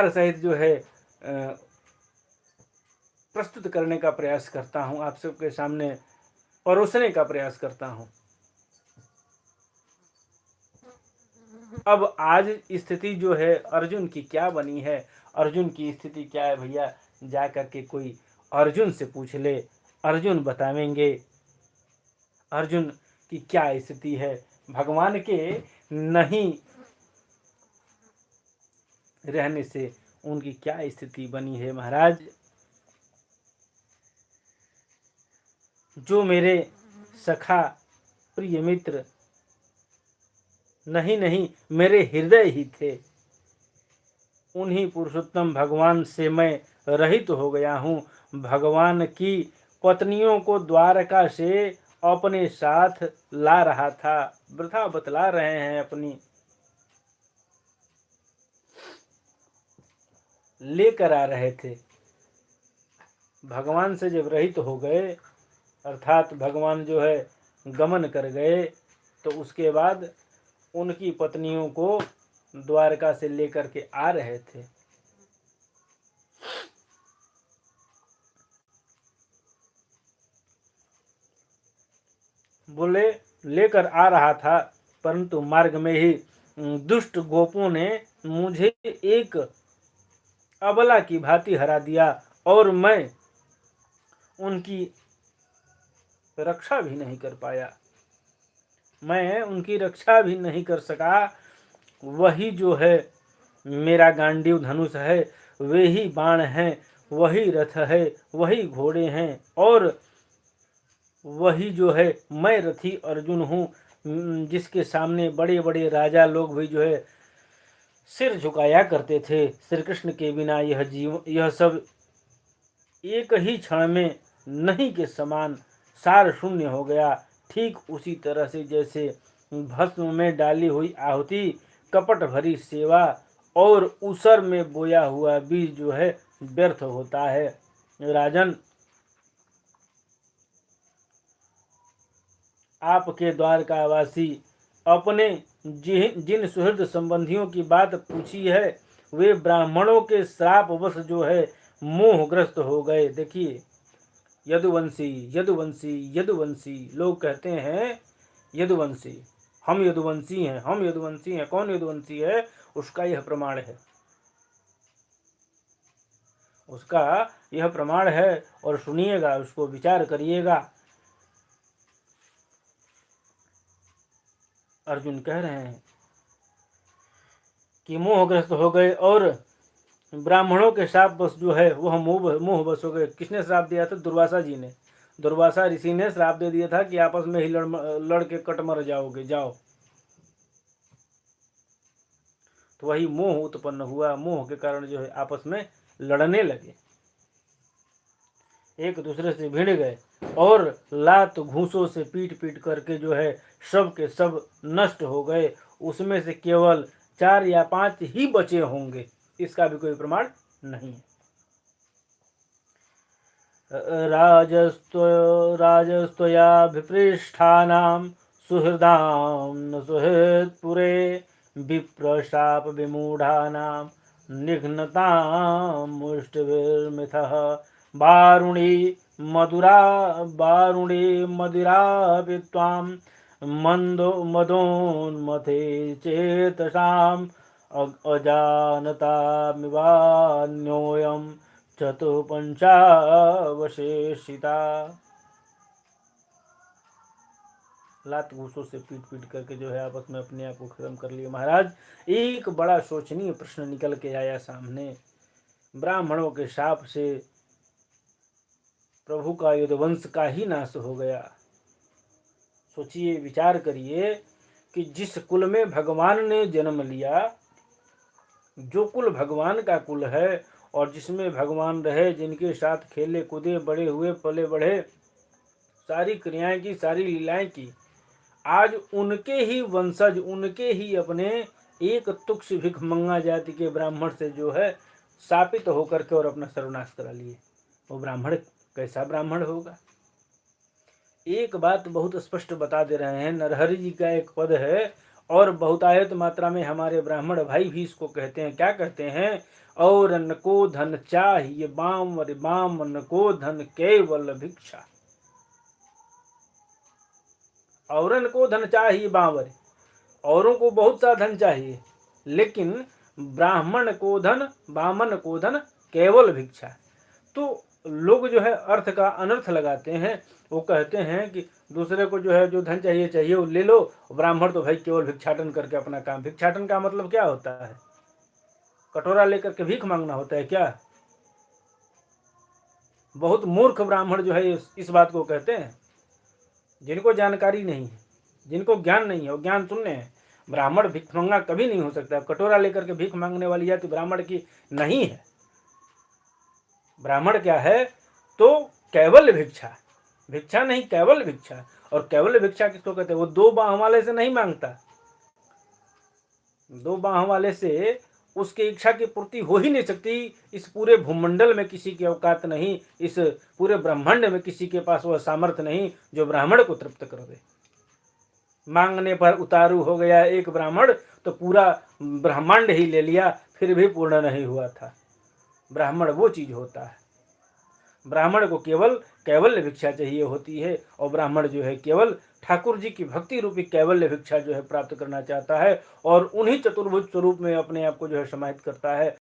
सहित जो है प्रस्तुत करने का प्रयास करता हूँ, आप सबके सामने परोसने का प्रयास करता हूँ। अब आज स्थिति जो है अर्जुन की क्या बनी है, अर्जुन की स्थिति क्या है भैया, जा करके कोई अर्जुन से पूछ ले, अर्जुन बतावेंगे अर्जुन की क्या स्थिति है, भगवान के नहीं रहने से उनकी क्या स्थिति बनी है। महाराज, जो मेरे सखा प्रिय मित्र नहीं मेरे हृदय ही थे, उन्हीं पुरुषोत्तम भगवान से मैं रहित हो गया हूँ। भगवान की पत्नियों को द्वारका से अपने साथ ला रहा था, वृथा बतला रहे हैं अपनी, लेकर आ रहे थे। भगवान से जब रहित हो गए, अर्थात भगवान जो है गमन कर गए, तो उसके बाद उनकी पत्नियों को द्वारका से लेकर के आ रहे थे। बोले लेकर आ रहा था, परंतु मार्ग में ही दुष्ट गोपों ने मुझे एक अबला की भांति हरा दिया और मैं उनकी रक्षा भी नहीं कर पाया, मैं उनकी रक्षा भी नहीं कर सका। वही जो है मेरा गांडीव धनुष है, वे ही बाण हैं, वही रथ है, वही घोड़े हैं, और वही जो है मैं रथी अर्जुन हूँ, जिसके सामने बड़े बड़े राजा लोग भी जो है सिर झुकाया करते थे। श्री कृष्ण के बिना यह सब एक ही क्षण में नहीं के समान सार शून्य हो गया। ठीक उसी तरह से जैसे भस्म में डाली हुई आहुति, कपट भरी सेवा और उसर में बोया हुआ बीज जो है व्यर्थ होता है। राजन, आपके द्वारकावासी अपने जिन सुहृद संबंधियों की बात पूछी है, वे ब्राह्मणों के श्राप वश जो है मोहग्रस्त हो गए। देखिए, यदुवंशी यदुवंशी यदुवंशी लोग कहते हैं, यदुवंशी, हम यदुवंशी हैं, हम यदुवंशी हैं। कौन यदुवंशी है, उसका यह प्रमाण है, उसका यह प्रमाण है, और सुनिएगा, उसको विचार करिएगा। अर्जुन कह रहे हैं कि मोहग्रस्त हो गए और ब्राह्मणों के शाप बस जो है वह मोह बस हो गए। किसने श्राप दिया था? दुर्वासा जी ने, दुर्वासा ऋषि ने श्राप दे दिया था कि आपस में ही लड़ के कट मर जाओगे, जाओ। तो वही मोह उत्पन्न हुआ, मोह के कारण जो है आपस में लड़ने लगे, एक दूसरे से भिड़ गए और लात घूसों से पीट पीट करके जो है सब के सब नष्ट हो गए। उसमें से केवल 4 या 5 ही बचे होंगे, इसका भी कोई प्रमाण नहीं है। राजस्त्वयाभिपृष्ठानां सुहृदां न सुहृत्पुरे विप्रशाप विमूढानां निघ्नतां मुष्टिभिर्मिथः वारुणी मदिरापि त्वां मदोन्मथे चेतसाम् अजानतामिवान्योऽयं चतुःपंचावशेषिता। लात घूसों से पीट पीट करके जो है आपस में अपने आप को खत्म कर लिए। महाराज, एक बड़ा शोचनीय प्रश्न निकल के आया सामने। ब्राह्मणों के शाप से प्रभु का यदुवंश का ही नाश हो गया। सोचिए, विचार करिए कि जिस कुल में भगवान ने जन्म लिया, जो कुल भगवान का कुल है और जिसमें भगवान रहे, जिनके साथ खेले कूदे, बड़े हुए, पले बढ़े, सारी क्रियाएं की, सारी लीलाएं की, आज उनके ही वंशज, उनके ही अपने एक तुक्ष भिखमंगा जाति के ब्राह्मण से जो है शापित होकर के और अपना सर्वनाश करा लिए। वो ब्राह्मण कैसा ब्राह्मण होगा? एक बात बहुत स्पष्ट बता दे रहे हैं। नरहरि जी का एक पद है और बहुतायत मात्रा में हमारे ब्राह्मण भाई भी इसको कहते हैं। क्या कहते हैं? और न को धन चाहिए बामर बामन को धन केवल भिक्षा। औरन को धन चाहिए बामर, औरों को बहुत सा धन चाहिए, लेकिन ब्राह्मण को धन बामन को धन केवल भिक्षा। तो लोग जो है अर्थ का अनर्थ लगाते हैं। वो कहते हैं कि दूसरे को जो है जो धन चाहिए चाहिए वो ले लो, ब्राह्मण तो भाई केवल भिक्षाटन करके अपना काम। भिक्षाटन का मतलब क्या होता है? कटोरा लेकर के भीख मांगना होता है क्या? बहुत मूर्ख ब्राह्मण जो है इस बात को कहते हैं, जिनको जानकारी नहीं है, जिनको ज्ञान नहीं है, वो ज्ञान शून्य है। ब्राह्मण भिक्षुंगा कभी नहीं हो सकता। कटोरा लेकर के भीख मांगने वाली जाति ब्राह्मण की नहीं है। ब्राह्मण क्या है? तो कैवल्य भिक्षा, भिक्षा नहीं कैवल्य भिक्षा। और कैवल्य भिक्षा किसको कहते हैं? वो दो बाह वाले से नहीं मांगता। दो बाह वाले से उसकी इच्छा की पूर्ति हो ही नहीं सकती। इस पूरे भूमंडल में किसी की औकात नहीं, इस पूरे ब्रह्मांड में किसी के पास वह सामर्थ्य नहीं जो ब्राह्मण को तृप्त कर दे। मांगने पर उतारू हो गया एक ब्राह्मण तो पूरा ब्रह्मांड ही ले लिया, फिर भी पूर्ण नहीं हुआ था। ब्राह्मण वो चीज होता है। ब्राह्मण को केवल कैवल्य भिक्षा चाहिए होती है, और ब्राह्मण जो है केवल ठाकुर जी की भक्ति रूपी कैवल्य भिक्षा जो है प्राप्त करना चाहता है, और उन्हीं चतुर्भुज स्वरूप में अपने आप को जो है समाहित करता है।